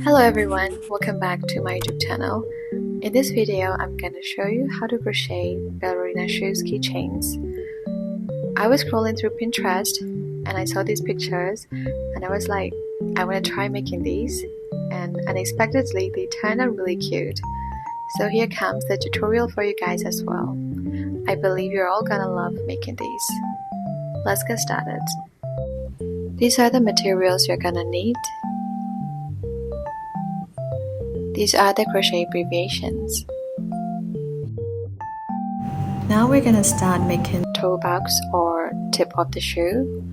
Hello everyone, welcome back to my YouTube channel. In this video, I'm going to show you how to crochet ballerina shoes keychains. I was scrolling through Pinterest and I saw these pictures and I was like, I want to try making these, and unexpectedly they turned out really cute. So here comes the tutorial for you guys as well. I believe you're all gonna love making these. Let's get started. These are the materials you're gonna need. These are the crochet abbreviations. Now we're gonna start making toe box or tip of the shoe.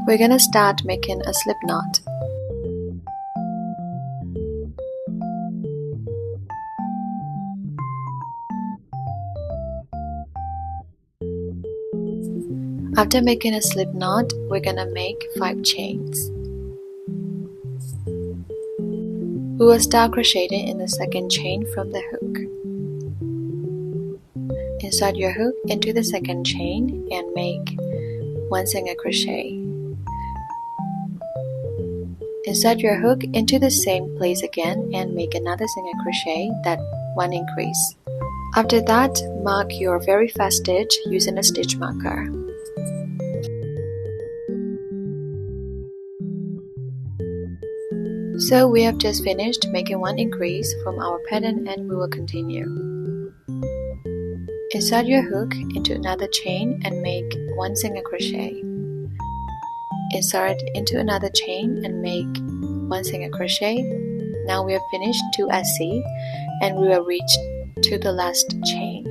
We're gonna start making a slip knot. After making a slip knot, we're gonna make 5 chains. We will start crocheting in the second chain from the hook. Insert your hook into the second chain and make 1 single crochet. Insert your hook into the same place again and make another single crochet, that 1 increase. After that, mark your very first stitch using a stitch marker. So we have just finished making 1 increase from our pattern and we will continue. Insert your hook into another chain and make 1 single crochet. Insert into another chain and make 1 single crochet. Now we have finished 2 SC and we will reach to the last chain.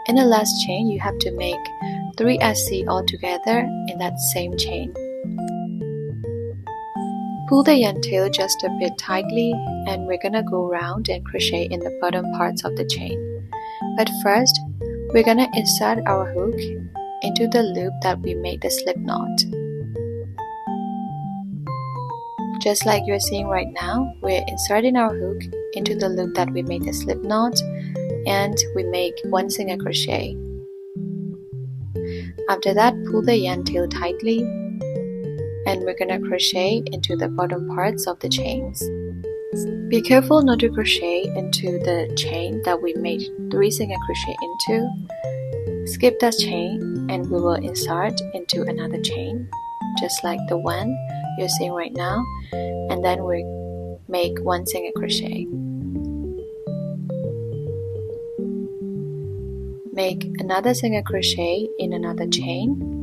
In the last chain, you have to make 3 SC all together in that same chain. Pull the yarn tail just a bit tightly and we're gonna go round and crochet in the bottom parts of the chain. But first, we're gonna insert our hook into the loop that we made the slip knot. Just like you're seeing right now, we're inserting our hook into the loop that we made the slip knot and we make 1 single crochet. After that, pull the yarn tail tightly and we're gonna crochet into the bottom parts of the chains. Be careful not to crochet into the chain that we made 3 single crochet into. Skip that chain and we will insert into another chain, just like the one you're seeing right now, and then we make 1 single crochet. Make another single crochet in another chain.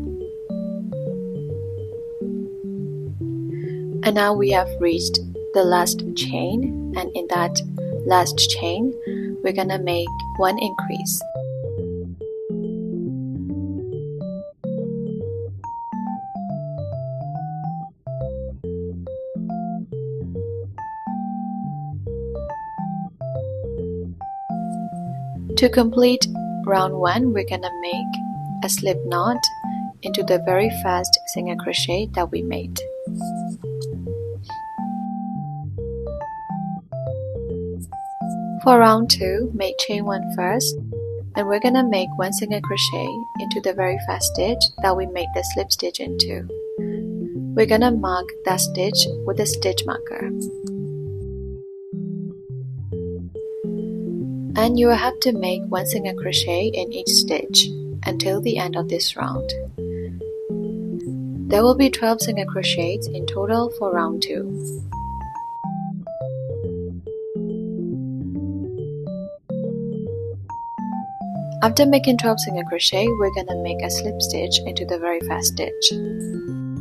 And now we have reached the last chain, and in that last chain, we're gonna make 1 increase. To complete round 1, we're gonna make a slip knot into the very first single crochet that we made. For round 2, make chain 1 first, and we're gonna make 1 single crochet into the very first stitch that we made the slip stitch into. We're gonna mark that stitch with a stitch marker. And you will have to make 1 single crochet in each stitch until the end of this round. There will be 12 single crochets in total for round 2. After making 12 single crochet, we're gonna make a slip stitch into the very first stitch.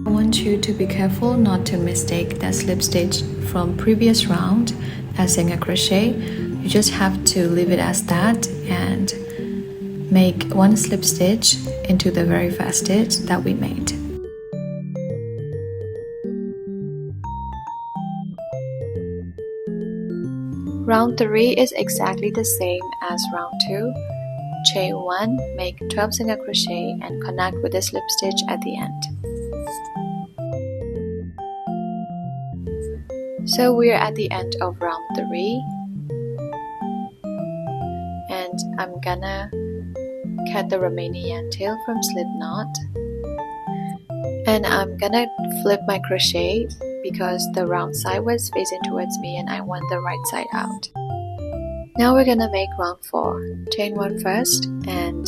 I want you to be careful not to mistake that slip stitch from previous round as single crochet. You just have to leave it as that and make 1 slip stitch into the very first stitch that we made. Round 3 is exactly the same as round 2. Chain 1, make 12 single crochet and connect with a slip stitch at the end. So we are at the end of round 3, and I'm gonna cut the remaining yarn tail from slip knot, and I'm gonna flip my crochet because the round side was facing towards me and I want the right side out. Now we're gonna make round 4. Chain 1 first, and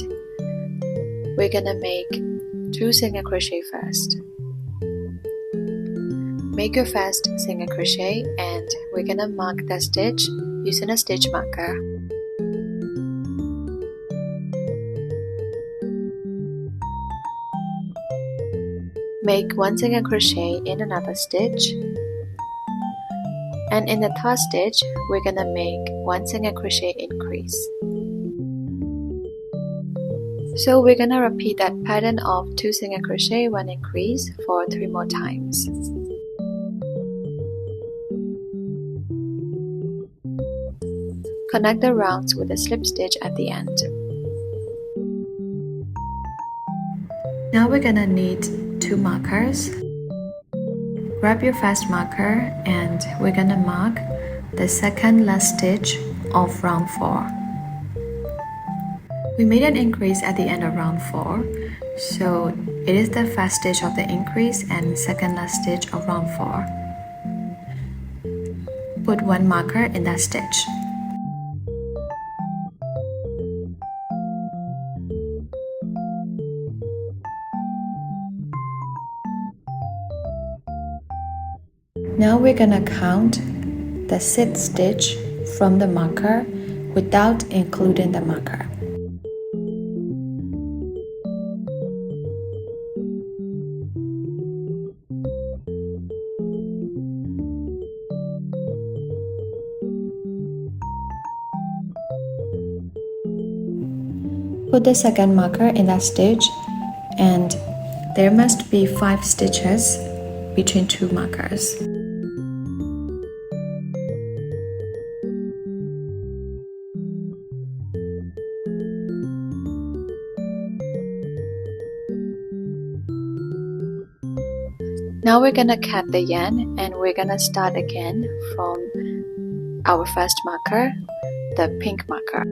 we're gonna make 2 single crochet first. Make your first single crochet, and we're gonna mark the stitch using a stitch marker. Make 1 single crochet in another stitch, and in the third stitch we're gonna make 1 single crochet increase. So we're gonna repeat that pattern of 2 single crochet, 1 increase for 3 more times. Connect the rounds with a slip stitch at the end. Now we're gonna need 2 markers. Grab your first marker and we're gonna mark the second last stitch of round 4. We made an increase at the end of round 4, so it is the first stitch of the increase and second last stitch of round 4. Put 1 marker in that stitch. Now we're gonna count the 6th stitch from the marker without including the marker. Put the second marker in that stitch, and there must be 5 stitches between 2 markers. Now we're gonna cut the yarn and we're gonna start again from our first marker, the pink marker.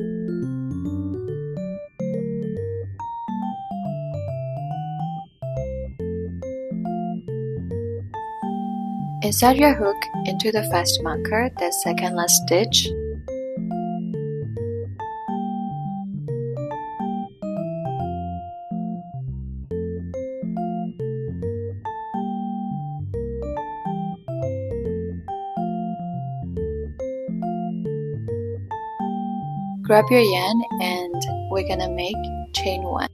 Insert your hook into the first marker, the second last stitch. Grab your yarn and we're gonna make chain 1.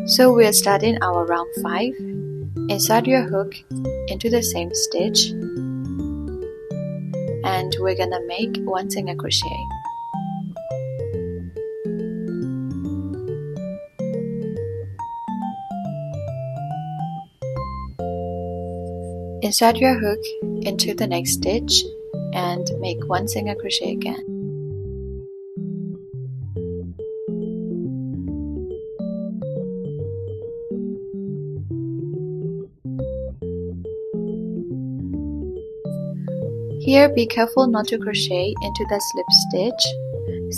So we're starting our round 5. Insert your hook into the same stitch and we're gonna make 1 single crochet. Insert your hook into the next stitch and make 1 single crochet again. Here, be careful not to crochet into the slip stitch.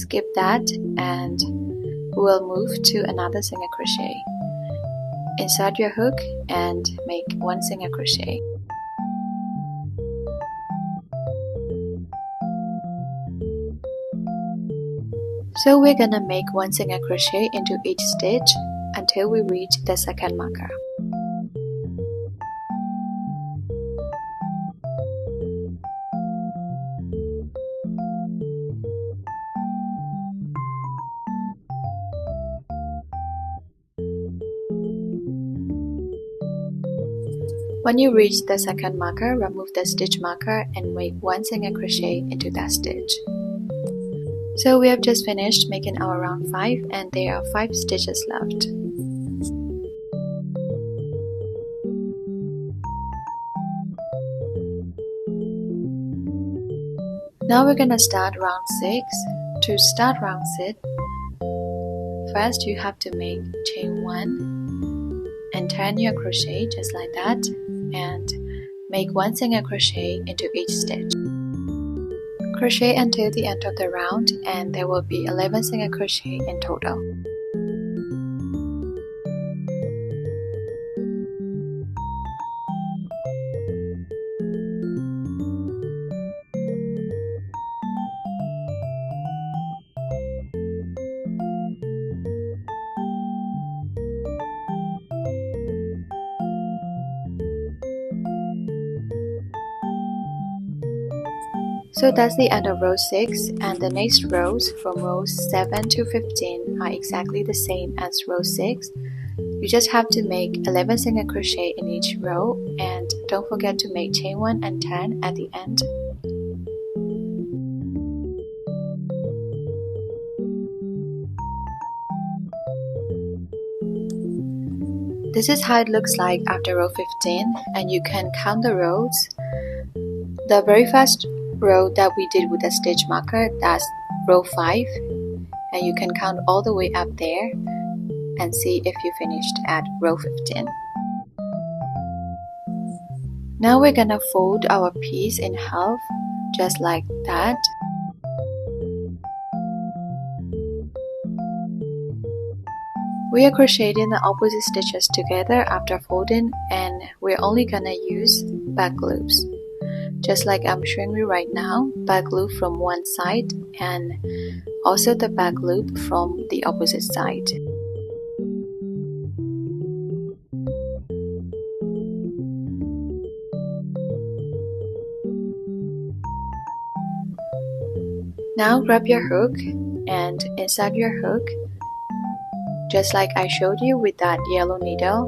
Skip that and we'll move to another single crochet. Insert your hook and make 1 single crochet. So we're gonna make 1 single crochet into each stitch until we reach the second marker. When you reach the second marker, remove the stitch marker and make 1 single crochet into that stitch. So we have just finished making our round 5 and there are 5 stitches left. Now we're gonna start round 6. To start round 6, first you have to make chain 1 and turn your crochet just like that and make 1 single crochet into each stitch. Crochet until the end of the round, and there will be 11 single crochet in total. So that's the end of row 6, and the next rows from rows 7 to 15 are exactly the same as row 6. You just have to make 11 single crochet in each row, and don't forget to make chain 1 and 10 at the end. This is how it looks like after row 15, and you can count the rows. The very first row that we did with the stitch marker, that's row 5, and you can count all the way up there and see if you finished at row 15. Now we're gonna fold our piece in half, just like that. We are crocheting the opposite stitches together after folding, and we're only gonna use back loops. Just like I'm showing you right now, back loop from one side and also the back loop from the opposite side. Now grab your hook and insert your hook, just like I showed you with that yellow needle,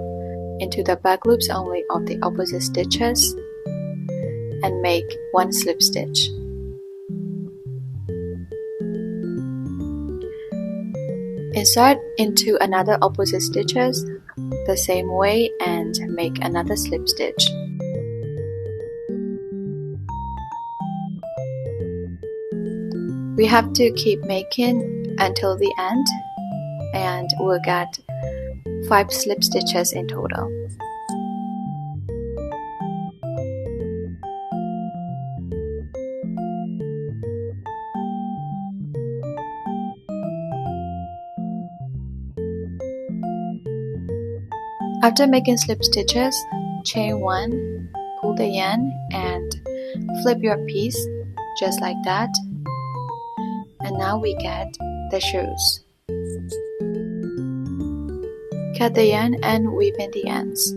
into the back loops only of the opposite stitches, and make one slip stitch. Insert into another opposite stitches the same way and make another slip stitch. We have to keep making until the end, and we'll get 5 slip stitches in total. After making slip stitches, chain 1, pull the yarn and flip your piece just like that, and now we get the shoes. Cut the yarn and weave in the ends.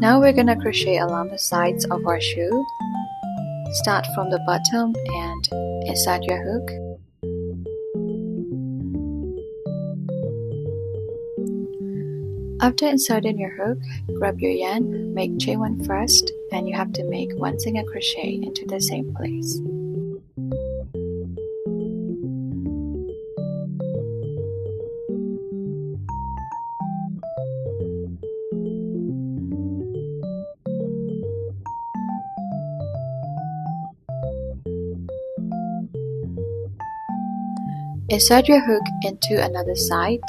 Now we're gonna crochet along the sides of our shoe. Start from the bottom and insert your hook. After inserting your hook, grab your yarn, make chain 1 first, and you have to make 1 single crochet into the same place. Insert your hook into another side,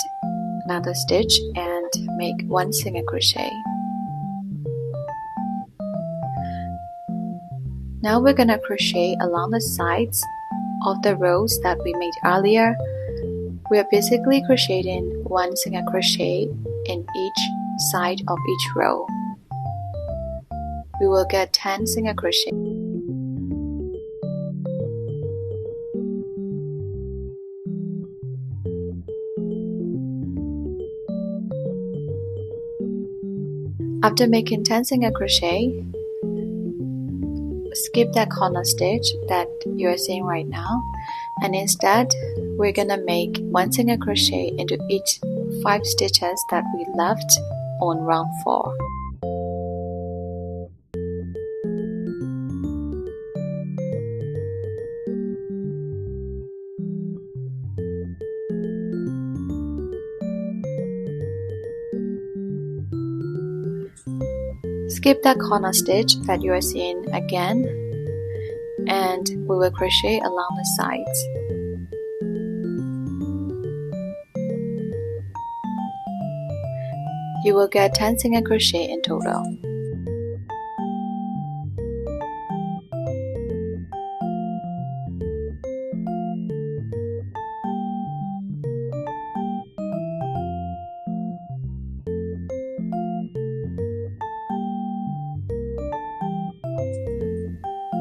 another stitch, and make 1 single crochet. Now we're gonna crochet along the sides of the rows that we made earlier. We are basically crocheting 1 single crochet in each side of each row. We will get 10 single crochet. After making 10 single crochet, skip that corner stitch that you are seeing right now, and instead we're gonna make 1 single crochet into each 5 stitches that we left on round 4. Skip that corner stitch that you are seeing again, and we will crochet along the sides. You will get 10 single crochet in total.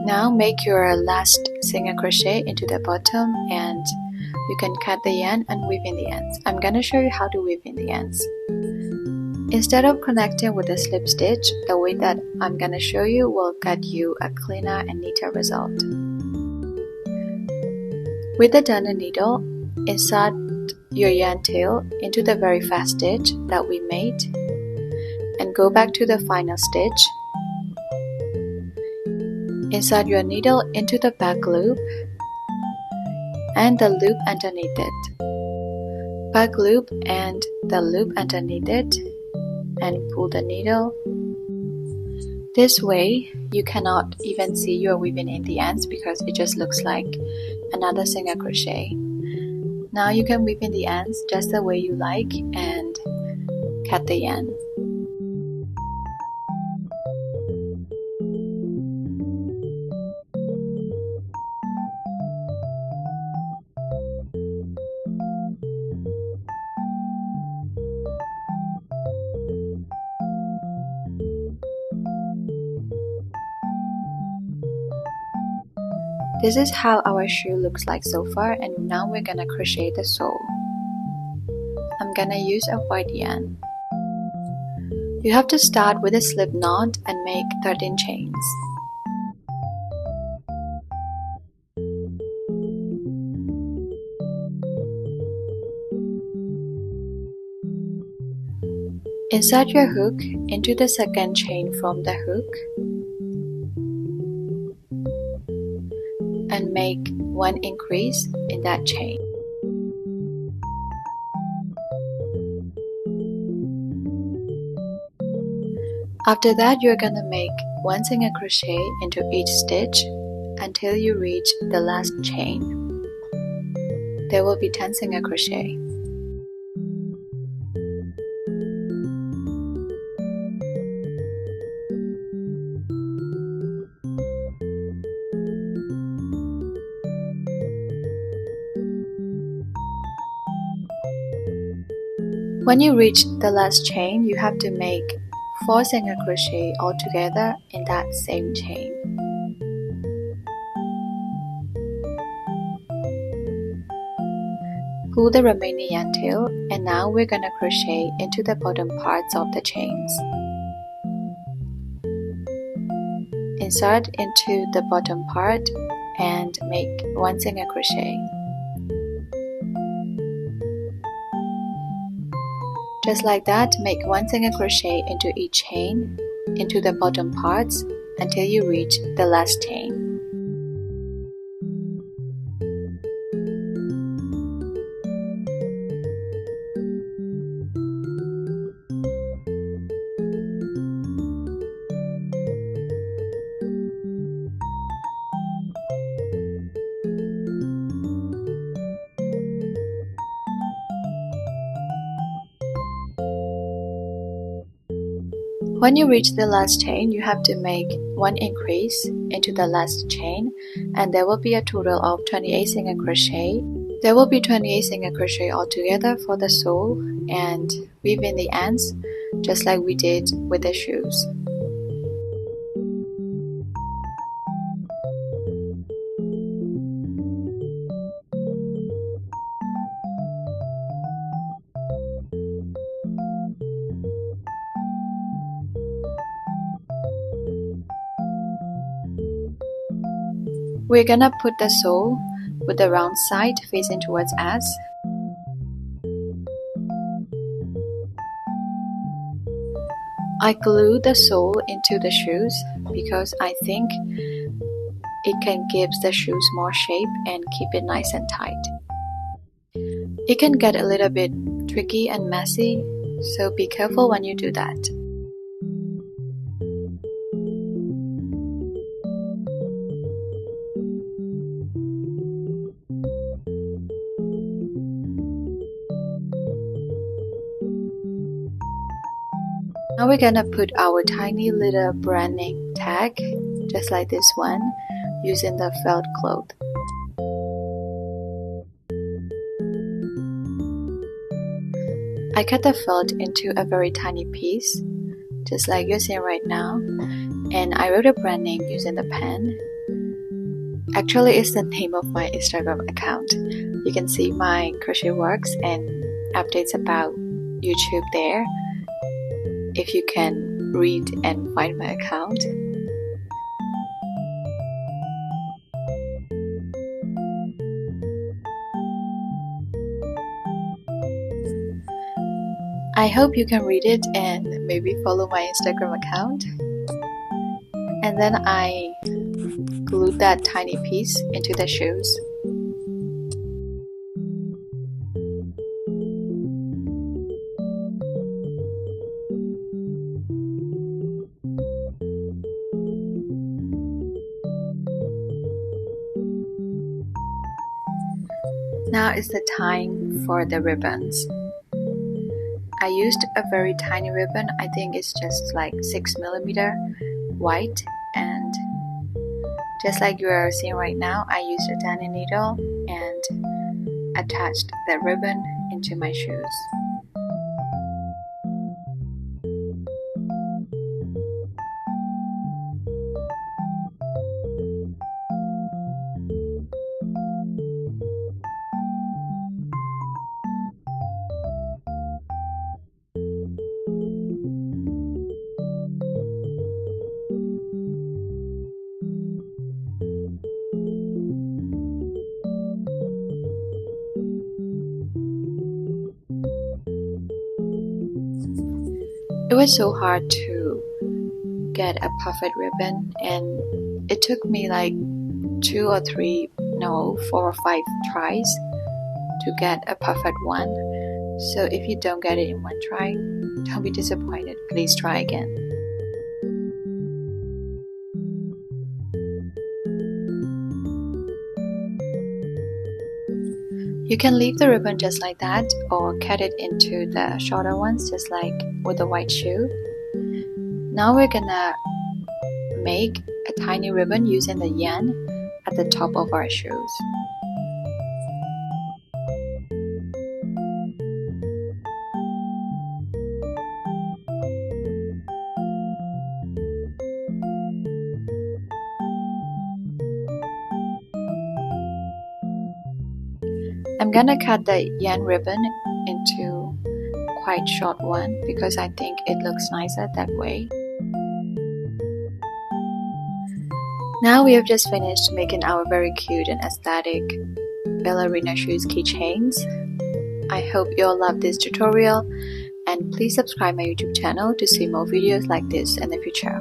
Now make your last single crochet into the bottom and you can cut the yarn and weave in the ends. I'm gonna show you how to weave in the ends. Instead of connecting with a slip stitch, the way that I'm gonna show you will get you a cleaner and neater result. With the darner needle, insert your yarn tail into the very first stitch that we made and go back to the final stitch. Insert your needle into the back loop and the loop underneath it. Back loop and the loop underneath it and pull the needle. This way you cannot even see you're weaving in the ends because it just looks like another single crochet. Now you can weave in the ends just the way you like and cut the yarn. This is how our shoe looks like so far, and now we're gonna crochet the sole. I'm gonna use a white yarn. You have to start with a slip knot and make 13 chains. Insert your hook into the second chain from the hook and make one increase in that chain. After that, you're gonna make one single crochet into each stitch until you reach the last chain. There will be 10 single crochet. When you reach the last chain, you have to make 4 single crochet all together in that same chain. Pull the remaining yarn tail, and now we're gonna crochet into the bottom parts of the chains. Insert into the bottom part and make 1 single crochet. Just like that, make 1 single crochet into each chain, into the bottom parts, until you reach the last chain. When you reach the last chain, you have to make 1 increase into the last chain, and there will be a total of 28 single crochet. There will be 28 single crochet altogether for the sole, and weave in the ends just like we did with the shoes. We're gonna put the sole with the round side facing towards us. I glue the sole into the shoes because I think it can give the shoes more shape and keep it nice and tight. It can get a little bit tricky and messy, so be careful when you do that. Now we're gonna put our tiny little brand name tag, just like this one, using the felt cloth. I cut the felt into a very tiny piece, just like you're seeing right now, and I wrote a brand name using the pen. Actually, it's the name of my Instagram account. You can see my crochet works and updates about YouTube there, if you can read and find my account. I hope you can read it and maybe follow my Instagram account. And then I glued that tiny piece into the shoes. Now is the time for the ribbons. I used a very tiny ribbon. I think it's just like 6mm white, and just like you are seeing right now, I used a darning needle and attached the ribbon into my shoes. It was so hard to get a perfect ribbon, and it took me like 4 or 5 tries to get a perfect one. So if you don't get it in one try, don't be disappointed. Please try again. You can leave the ribbon just like that, or cut it into the shorter ones, just like with the white shoe. Now we're gonna make a tiny ribbon using the yarn at the top of our shoes. I'm gonna cut the yarn ribbon into quite short one because I think it looks nicer that way. Now we have just finished making our very cute and aesthetic ballerina shoes keychains. I hope you all love this tutorial, and please subscribe my YouTube channel to see more videos like this in the future.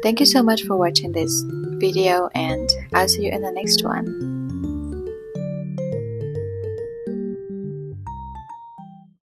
Thank you so much for watching this video, and I'll see you in the next one.